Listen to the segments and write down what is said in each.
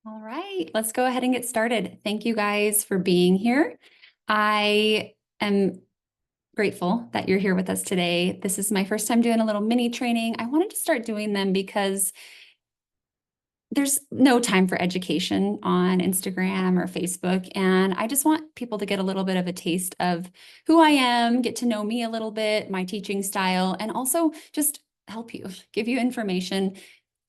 All right, let's go ahead and get started. Thank you guys for being here. I am grateful that you're here with us today. This is my first time doing a little mini training. I wanted to start doing them because there's no time for education on Instagram or Facebook. And I just want people to get a little bit of a taste of who I am, get to know me a little bit, my teaching style, and also just help you, give you information,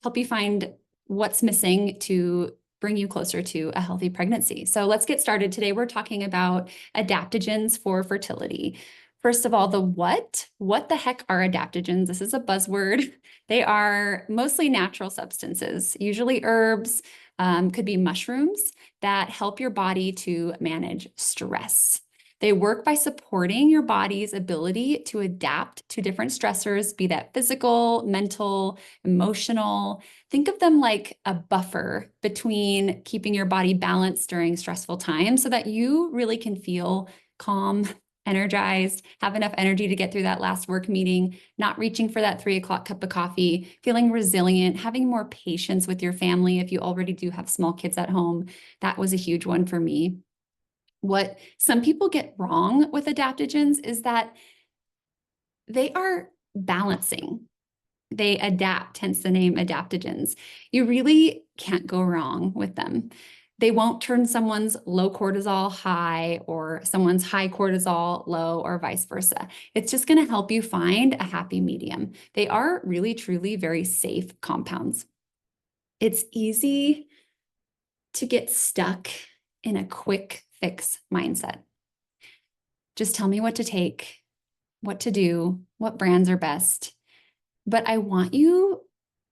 help you find what's missing to bring you closer to a healthy pregnancy. So let's get started. Today, we're talking about adaptogens for fertility. First of all, the what? What the heck are adaptogens? This is a buzzword. They are mostly natural substances, usually herbs, could be mushrooms that help your body to manage stress. They work by supporting your body's ability to adapt to different stressors, be that physical, mental, emotional. Think of them like a buffer between keeping your body balanced during stressful times so that you really can feel calm, energized, have enough energy to get through that last work meeting, not reaching for that 3 o'clock cup of coffee, feeling resilient, having more patience with your family if you already do have small kids at home. That was a huge one for me. What some people get wrong with adaptogens is that they are balancing. They adapt, hence the name adaptogens. You really can't go wrong with them. They won't turn someone's low cortisol high or someone's high cortisol low or vice versa. It's just going to help you find a happy medium. They are really, truly very safe compounds. It's easy to get stuck in a quick fix mindset. Just tell me what to take, what to do, what brands are best. But I want you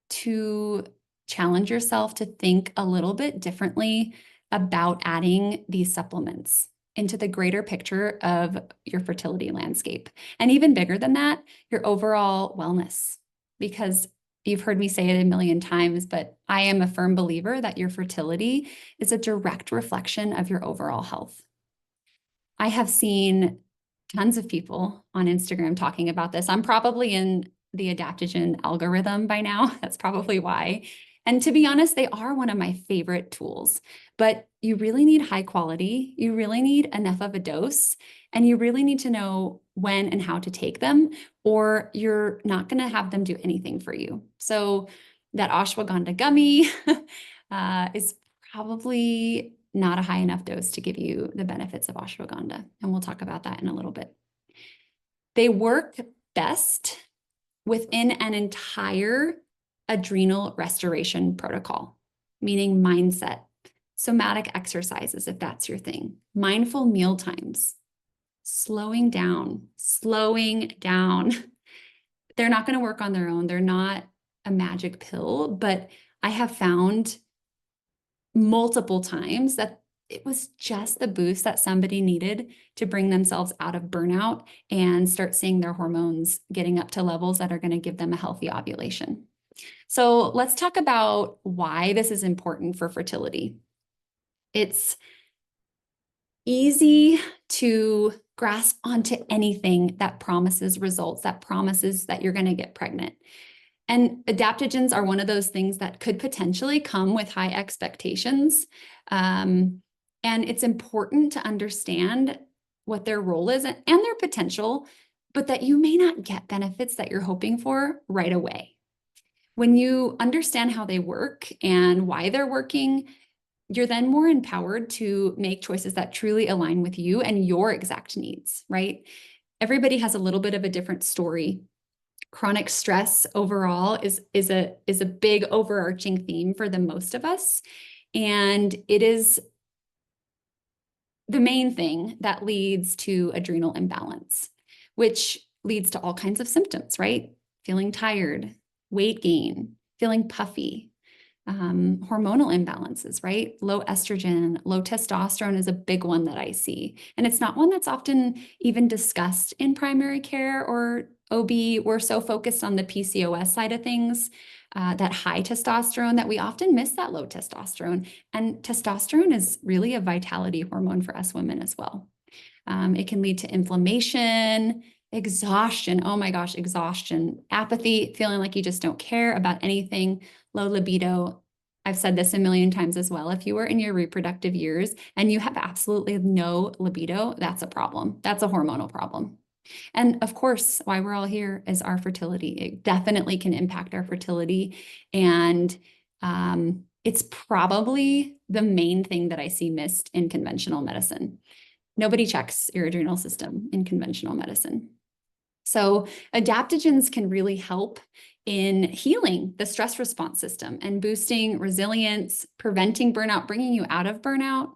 to challenge yourself to think a little bit differently about adding these supplements into the greater picture of your fertility landscape. And even bigger than that, your overall wellness. Because you've heard me say it a million times, but I am a firm believer that your fertility is a direct reflection of your overall health. I have seen tons of people on Instagram talking about this. I'm probably in the adaptogen algorithm by now. That's probably why. And to be honest, they are one of my favorite tools, but you really need high quality. You really need enough of a dose, and you really need to know when and how to take them, or you're not going to have them do anything for you. So that ashwagandha gummy is probably not a high enough dose to give you the benefits of ashwagandha. And we'll talk about that in a little bit. They work best within an entire adrenal restoration protocol, meaning mindset, somatic exercises, if that's your thing, mindful meal times, slowing down. They're not going to work on their own. They're not a magic pill, but I have found multiple times that it was just the boost that somebody needed to bring themselves out of burnout and start seeing their hormones getting up to levels that are going to give them a healthy ovulation. So let's talk about why this is important for fertility. It's easy to grasp onto anything that promises results, that promises that you're going to get pregnant. And adaptogens are one of those things that could potentially come with high expectations. And it's important to understand what their role is and their potential, but that you may not get benefits that you're hoping for right away. When you understand how they work and why they're working, you're then more empowered to make choices that truly align with you and your exact needs, right? Everybody has a little bit of a different story. Chronic stress overall is a big overarching theme for the most of us. And it is the main thing that leads to adrenal imbalance, which leads to all kinds of symptoms, right? Feeling tired, weight gain, feeling puffy, hormonal imbalances, right? Low estrogen, low testosterone is a big one that I see. And it's not one that's often even discussed in primary care or OB. We're so focused on the PCOS side of things, that high testosterone, that we often miss that low testosterone. And testosterone is really a vitality hormone for us women as well. It can lead to inflammation, exhaustion. Oh my gosh, exhaustion, apathy, feeling like you just don't care about anything, low libido. I've said this a million times as well. If you are in your reproductive years and you have absolutely no libido, that's a problem. That's a hormonal problem. And of course, why we're all here is our fertility. It definitely can impact our fertility. And it's probably the main thing that I see missed in conventional medicine. Nobody checks your adrenal system in conventional medicine. So adaptogens can really help in healing the stress response system and boosting resilience, preventing burnout, bringing you out of burnout.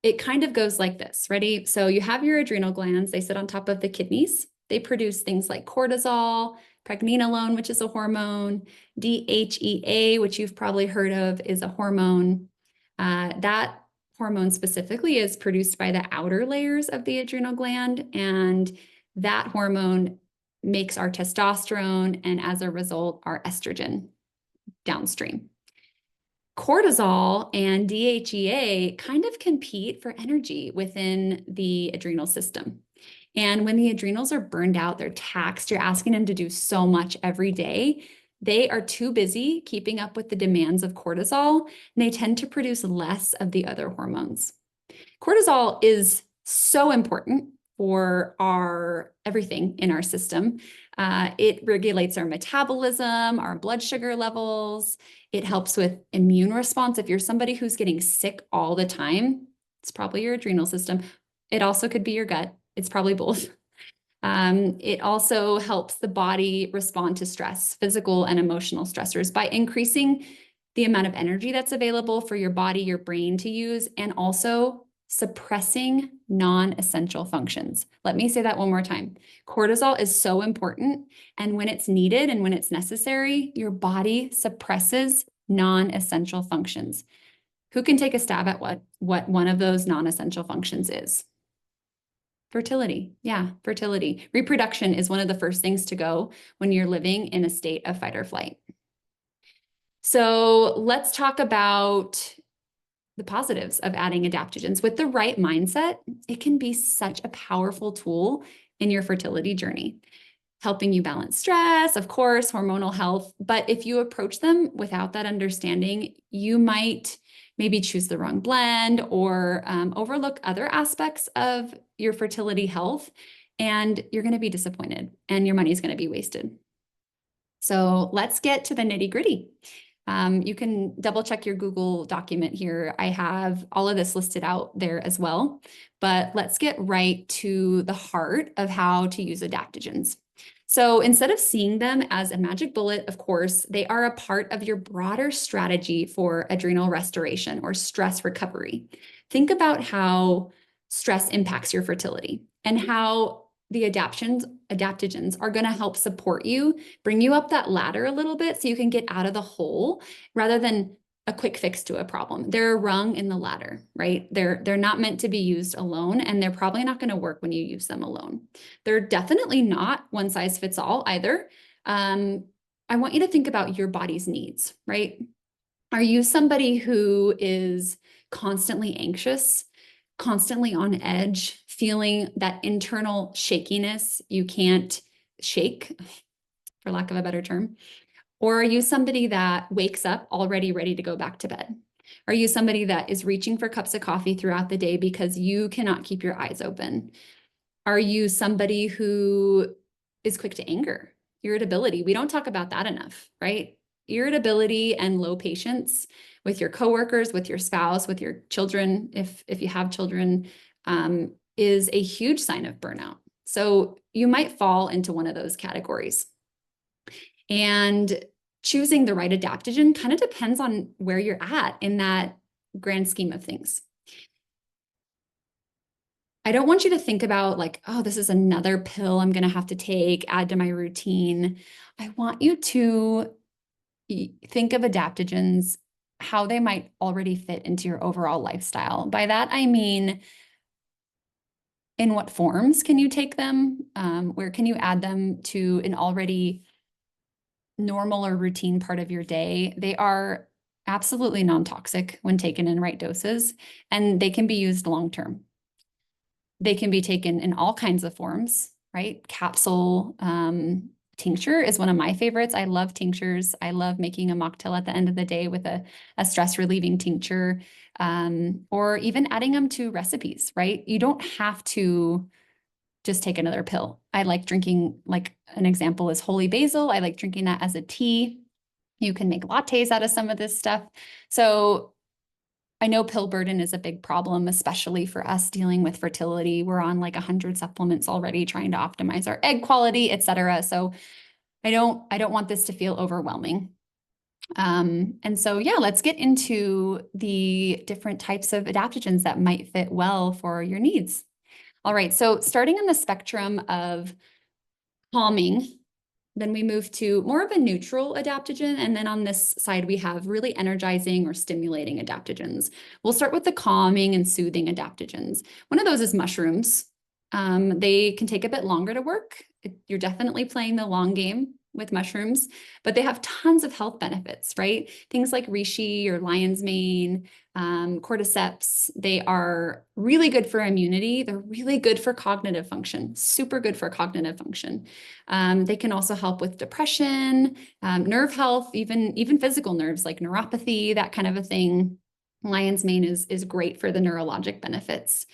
It kind of goes like this. Ready? So you have your adrenal glands. They sit on top of the kidneys. They produce things like cortisol, pregnenolone, which is a hormone, DHEA, which you've probably heard of, is a hormone. That hormone specifically is produced by the outer layers of the adrenal gland, and that hormone makes our testosterone, and as a result, our estrogen downstream. Cortisol and DHEA kind of compete for energy within the adrenal system. And when the adrenals are burned out, they're taxed, you're asking them to do so much every day. They are too busy keeping up with the demands of cortisol, and they tend to produce less of the other hormones. Cortisol is so important for our everything in our system. It regulates our metabolism, our blood sugar levels. It helps with immune response. If you're somebody who's getting sick all the time, it's probably your adrenal system. It also could be your gut. It's probably both. It also helps the body respond to stress, physical and emotional stressors, by increasing the amount of energy that's available for your body, your brain to use, and also suppressing non-essential functions. Let me say that one more time. Cortisol is so important, and when it's needed and when it's necessary, your body suppresses non-essential functions. Who can take a stab at what one of those non-essential functions is? Fertility. Yeah, fertility. Reproduction is one of the first things to go when you're living in a state of fight or flight. So let's talk about the positives of adding adaptogens. With the right mindset, it can be such a powerful tool in your fertility journey, helping you balance stress, of course, hormonal health. But if you approach them without that understanding, you might maybe choose the wrong blend or overlook other aspects of your fertility health, and you're going to be disappointed and your money's going to be wasted. So let's get to the nitty-gritty. You can double check your Google document here. I have all of this listed out there as well, but let's get right to the heart of how to use adaptogens. So instead of seeing them as a magic bullet, of course, they are a part of your broader strategy for adrenal restoration or stress recovery. Think about how stress impacts your fertility and how the adaptogens are going to help support you, bring you up that ladder a little bit so you can get out of the hole rather than a quick fix to a problem. They're a rung in the ladder, right? They're not meant to be used alone, and they're probably not going to work when you use them alone. They're definitely not one size fits all either. I want you to think about your body's needs, right? Are you somebody who is constantly anxious, constantly on edge, feeling that internal shakiness you can't shake, for lack of a better term? Or are you somebody that wakes up already ready to go back to bed? Are you somebody that is reaching for cups of coffee throughout the day because you cannot keep your eyes open? Are you somebody who is quick to anger, irritability? We don't talk about that enough, right? Irritability and low patience with your coworkers, with your spouse, with your children, if you have children, is a huge sign of burnout. So you might fall into one of those categories. And choosing the right adaptogen kind of depends on where you're at in that grand scheme of things. I don't want you to think about like, oh, this is another pill I'm going to have to take, add to my routine. I want you to think of adaptogens, how they might already fit into your overall lifestyle. By that, I mean, in what forms can you take them? Where can you add them to an already normal or routine part of your day? They are absolutely non-toxic when taken in right doses, and they can be used long-term. They can be taken in all kinds of forms, right? Capsule, tincture is one of my favorites. I love tinctures. I love making a mocktail at the end of the day with a stress relieving tincture, or even adding them to recipes, right? You don't have to just take another pill. I like drinking, like an example is holy basil. I like drinking that as a tea. You can make lattes out of some of this stuff. So I know pill burden is a big problem, especially for us dealing with fertility. We're on like 100 supplements already trying to optimize our egg quality, et cetera. So I don't want this to feel overwhelming. And so, yeah, let's get into the different types of adaptogens that might fit well for your needs. All right, so starting on the spectrum of calming, then we move to more of a neutral adaptogen. And then on this side, we have really energizing or stimulating adaptogens. We'll start with the calming and soothing adaptogens. One of those is mushrooms. They can take a bit longer to work. You're definitely playing the long game with mushrooms, but they have tons of health benefits, right? Things like reishi or lion's mane, cordyceps, they are really good for immunity. They're really good for cognitive function, super good for cognitive function. They can also help with depression, nerve health, even physical nerves like neuropathy, that kind of a thing. Lion's mane is great for the neurologic benefits.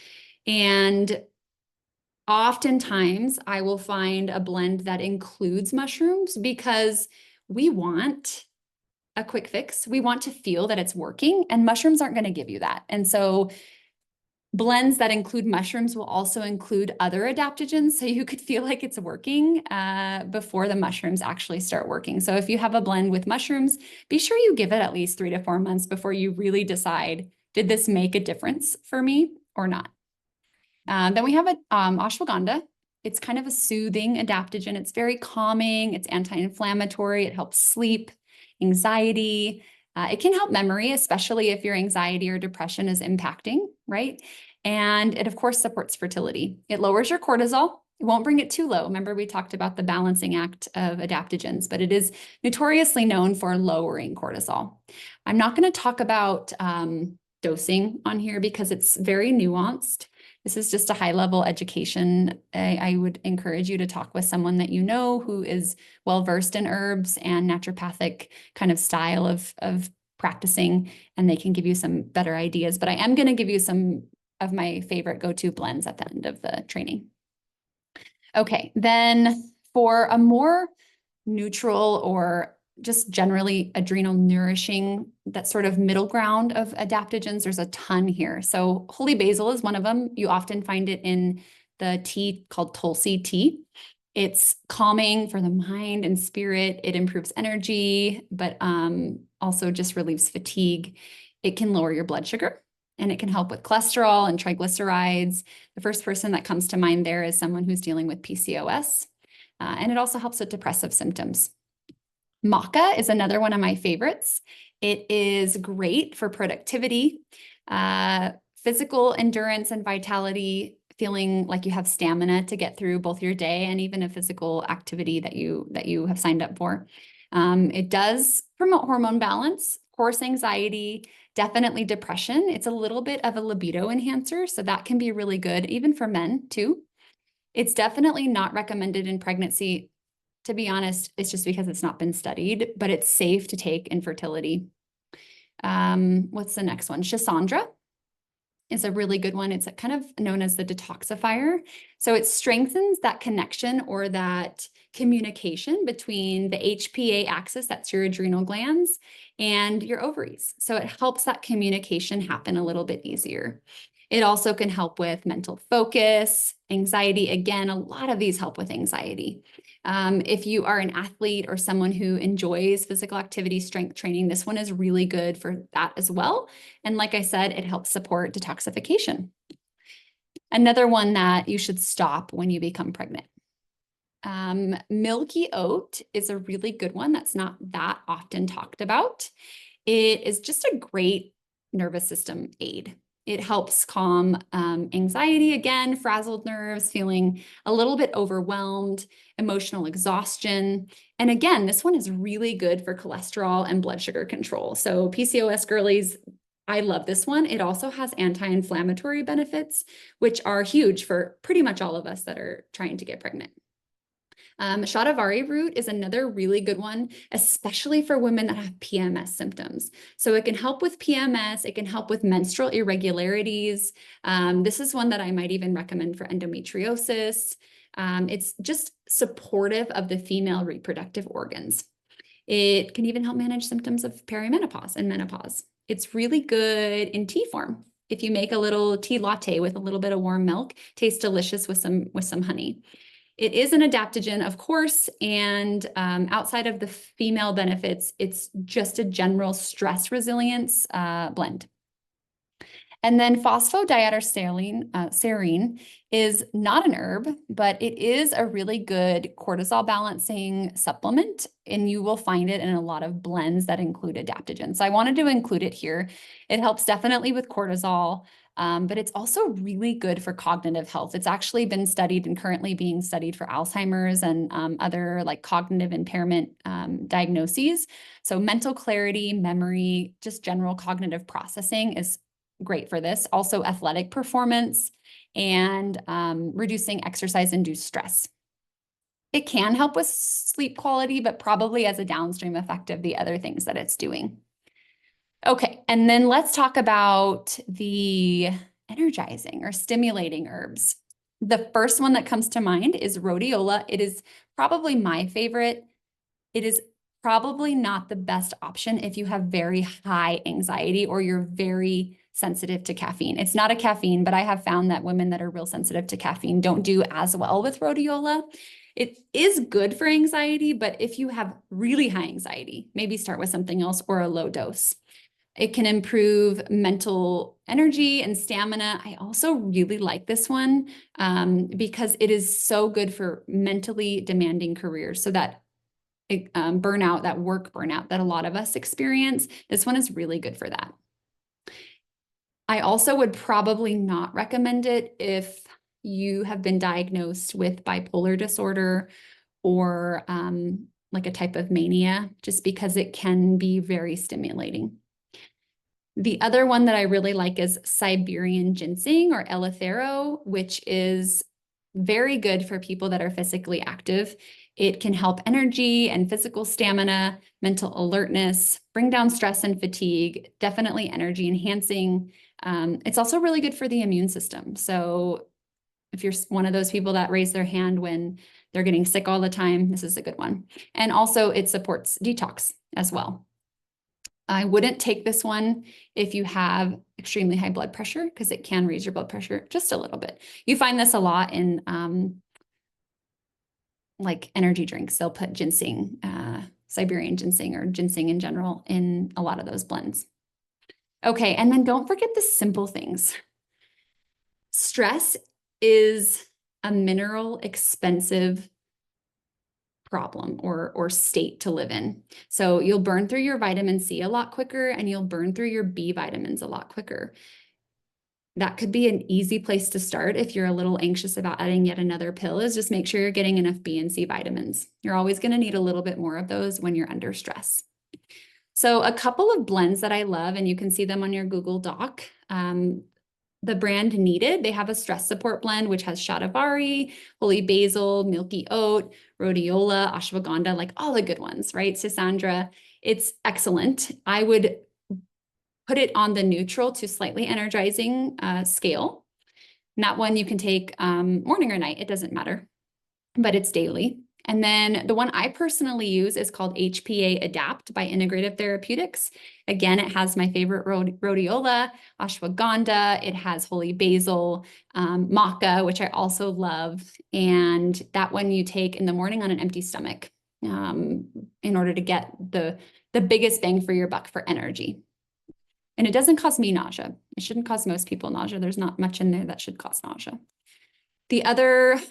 And oftentimes I will find a blend that includes mushrooms because we want a quick fix. We want to feel that it's working, and mushrooms aren't going to give you that. And so blends that include mushrooms will also include other adaptogens, so you could feel like it's working before the mushrooms actually start working. So if you have a blend with mushrooms, be sure you give it at least 3 to 4 months before you really decide, did this make a difference for me or not? Then we have ashwagandha. It's kind of a soothing adaptogen. It's very calming. It's anti-inflammatory. It helps sleep, anxiety. It can help memory, especially if your anxiety or depression is impacting, right? And it, of course, supports fertility. It lowers your cortisol. It won't bring it too low. Remember, we talked about the balancing act of adaptogens, but it is notoriously known for lowering cortisol. I'm not going to talk about dosing on here because it's very nuanced. This is just a high-level education. I would encourage you to talk with someone that you know who is well-versed in herbs and naturopathic kind of style of practicing, and they can give you some better ideas. But I am going to give you some of my favorite go-to blends at the end of the training. Okay, then for a more neutral or just generally adrenal nourishing, that sort of middle ground of adaptogens, there's a ton here. So holy basil is one of them. You often find it in the tea called Tulsi tea. It's calming for the mind and spirit. It improves energy, but also just relieves fatigue. It can lower your blood sugar, and it can help with cholesterol and triglycerides. The first person that comes to mind there is someone who's dealing with PCOS. And it also helps with depressive symptoms. Maca is another one of my favorites. It is great for productivity, physical endurance and vitality, feeling like you have stamina to get through both your day and even a physical activity that you have signed up for. It does promote hormone balance, of course, anxiety, definitely depression. It's a little bit of a libido enhancer, so that can be really good, even for men too. It's definitely not recommended in pregnancy. To be honest, it's just because it's not been studied, but it's safe to take in fertility. What's the next one? Schisandra is a really good one. It's kind of known as the detoxifier. So it strengthens that connection or that communication between the HPA axis, that's your adrenal glands, and your ovaries. So it helps that communication happen a little bit easier. It also can help with mental focus, anxiety. Again, a lot of these help with anxiety. If you are an athlete or someone who enjoys physical activity, strength training, this one is really good for that as well. And like I said, it helps support detoxification. Another one that you should stop when you become pregnant. Milky oat is a really good one that's not that often talked about. It is just a great nervous system aid. It helps calm anxiety, again, frazzled nerves, feeling a little bit overwhelmed, emotional exhaustion. And again, this one is really good for cholesterol and blood sugar control. So PCOS girlies, I love this one. It also has anti-inflammatory benefits, which are huge for pretty much all of us that are trying to get pregnant. Shatavari root is another really good one, especially for women that have PMS symptoms. So it can help with PMS, it can help with menstrual irregularities. This is one that I might even recommend for endometriosis. It's just supportive of the female reproductive organs. It can even help manage symptoms of perimenopause and menopause. It's really good in tea form. If you make a little tea latte with a little bit of warm milk, tastes delicious with some honey. It is an adaptogen, of course, and outside of the female benefits, it's just a general stress resilience blend. And then serine is not an herb, but it is a really good cortisol balancing supplement, and you will find it in a lot of blends that include adaptogens. So I wanted to include it here. It helps definitely with cortisol, but it's also really good for cognitive health. It's actually been studied and currently being studied for Alzheimer's and other like cognitive impairment diagnoses. So mental clarity, memory, just general cognitive processing is great for this. Also athletic performance and reducing exercise-induced stress. It can help with sleep quality, but probably as a downstream effect of the other things that it's doing. Okay, and then let's talk about the energizing or stimulating herbs. The first one that comes to mind is rhodiola. It is probably my favorite. It is probably not the best option if you have very high anxiety or you're very sensitive to caffeine. It's not a caffeine, but I have found that women that are real sensitive to caffeine don't do as well with rhodiola. It is good for anxiety, but if you have really high anxiety, maybe start with something else or a low dose. It can improve mental energy and stamina. I also really like this one because it is so good for mentally demanding careers. So that burnout, that work burnout that a lot of us experience, this one is really good for that. I also would probably not recommend it if you have been diagnosed with bipolar disorder or like a type of mania, just because it can be very stimulating. The other one that I really like is Siberian ginseng or eleuthero, which is very good for people that are physically active. It can help energy and physical stamina, mental alertness, bring down stress and fatigue, definitely energy enhancing. It's also really good for the immune system. So if you're one of those people that raise their hand when they're getting sick all the time, this is a good one. And also it supports detox as well. I wouldn't take this one if you have extremely high blood pressure because it can raise your blood pressure just a little bit. You find this a lot in like energy drinks. They'll put ginseng, Siberian ginseng or ginseng in general in a lot of those blends. Okay, and then don't forget the simple things. Stress is a mineral expensive problem or state to live in. So you'll burn through your vitamin C a lot quicker and you'll burn through your B vitamins a lot quicker. That could be an easy place to start if you're a little anxious about adding yet another pill, is just make sure you're getting enough B and C vitamins. You're always going to need a little bit more of those when you're under stress. So a couple of blends that I love, and you can see them on your Google Doc. The brand Needed, they have a stress support blend, which has shatavari, holy basil, milky oat, rhodiola, ashwagandha, like all the good ones, right? Sisandra, it's excellent. I would put it on the neutral to slightly energizing scale. And that one you can take morning or night, it doesn't matter, but it's daily. And then the one I personally use is called HPA Adapt by Integrative Therapeutics. Again, it has my favorite rhodiola, ashwagandha. It has holy basil, maca, which I also love. And that one you take in the morning on an empty stomach in order to get the biggest bang for your buck for energy. And it doesn't cause me nausea. It shouldn't cause most people nausea. There's not much in there that should cause nausea. The other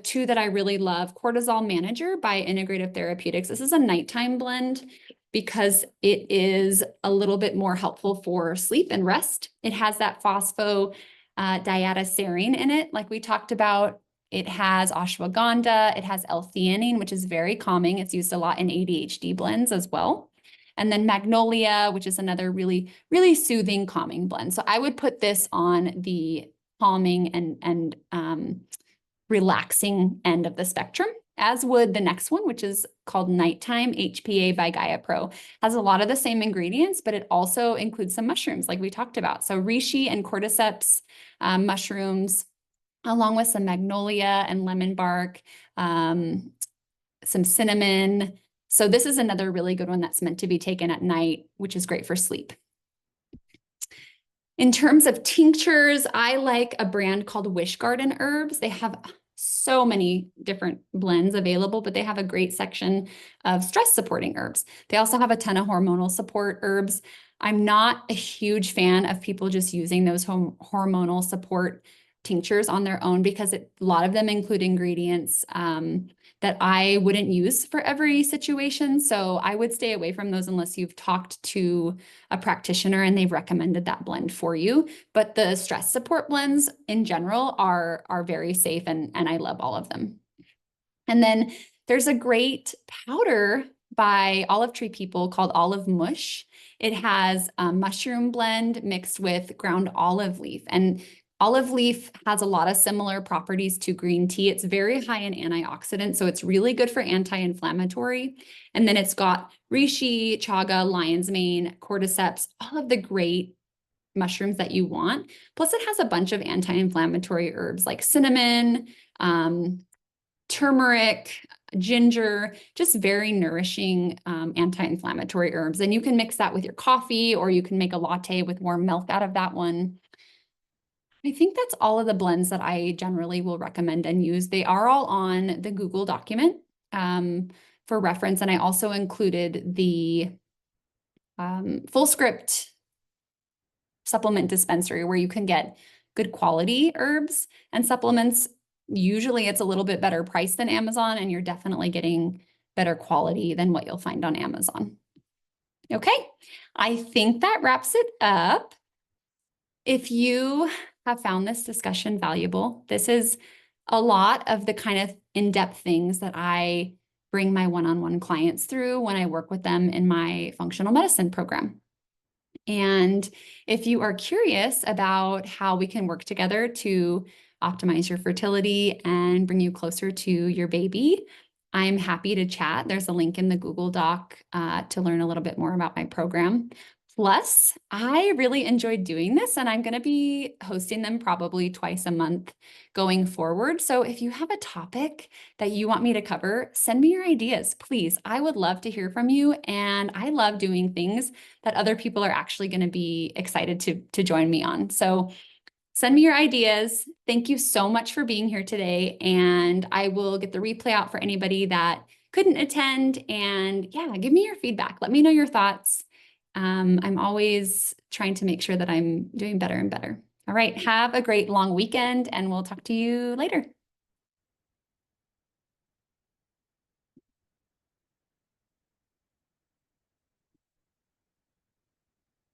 two that I really love, Cortisol Manager by Integrative Therapeutics. This is a nighttime blend because it is a little bit more helpful for sleep and rest. It has that phosphodietaserine in it, like we talked about. It has ashwagandha. It has L-theanine, which is very calming. It's used a lot in ADHD blends as well. And then Magnolia, which is another really, really soothing, calming blend. So I would put this on the calming and relaxing end of the spectrum. as would the next one, which is called Nighttime HPA by Gaia Pro. Has a lot of the same ingredients, but it also includes some mushrooms like we talked about. So reishi and cordyceps mushrooms, along with some magnolia and lemon bark, some cinnamon. So this is another really good one that's meant to be taken at night, which is great for sleep. In terms of tinctures, I like a brand called Wish Garden Herbs. They have so many different blends available, but they have a great section of stress supporting herbs. They also have a ton of hormonal support herbs. I'm not a huge fan of people just using those hormonal support tinctures on their own because a lot of them include ingredients that I wouldn't use for every situation. So I would stay away from those unless you've talked to a practitioner and they've recommended that blend for you. But the stress support blends in general are very safe, and I love all of them. And then there's a great powder by Olive Tree People called Olive Mush. It has a mushroom blend mixed with ground olive leaf. And olive leaf has a lot of similar properties to green tea. It's very high in antioxidants, so it's really good for anti-inflammatory. And then it's got reishi, chaga, lion's mane, cordyceps, all of the great mushrooms that you want. Plus it has a bunch of anti-inflammatory herbs like cinnamon, turmeric, ginger, just very nourishing anti-inflammatory herbs. And you can mix that with your coffee, or you can make a latte with warm milk out of that one. I think that's all of the blends that I generally will recommend and use. They are all on the Google document for reference. And I also included the full script supplement dispensary where you can get good quality herbs and supplements. Usually it's a little bit better price than Amazon, and you're definitely getting better quality than what you'll find on Amazon. Okay, I think that wraps it up. If you have found this discussion valuable, this is a lot of the kind of in-depth things that I bring my one-on-one clients through when I work with them in my functional medicine program. And if you are curious about how we can work together to optimize your fertility and bring you closer to your baby, I'm happy to chat. There's a link in the Google Doc to learn a little bit more about my program. Plus, I really enjoyed doing this, and I'm going to be hosting them probably twice a month going forward. So if you have a topic that you want me to cover, send me your ideas, please. I would love to hear from you, and I love doing things that other people are actually going to be excited to join me on. So send me your ideas. Thank you so much for being here today, and I will get the replay out for anybody that couldn't attend. And yeah, give me your feedback. Let me know your thoughts. I'm always trying to make sure that I'm doing better and better. All right, have a great long weekend, and we'll talk to you later.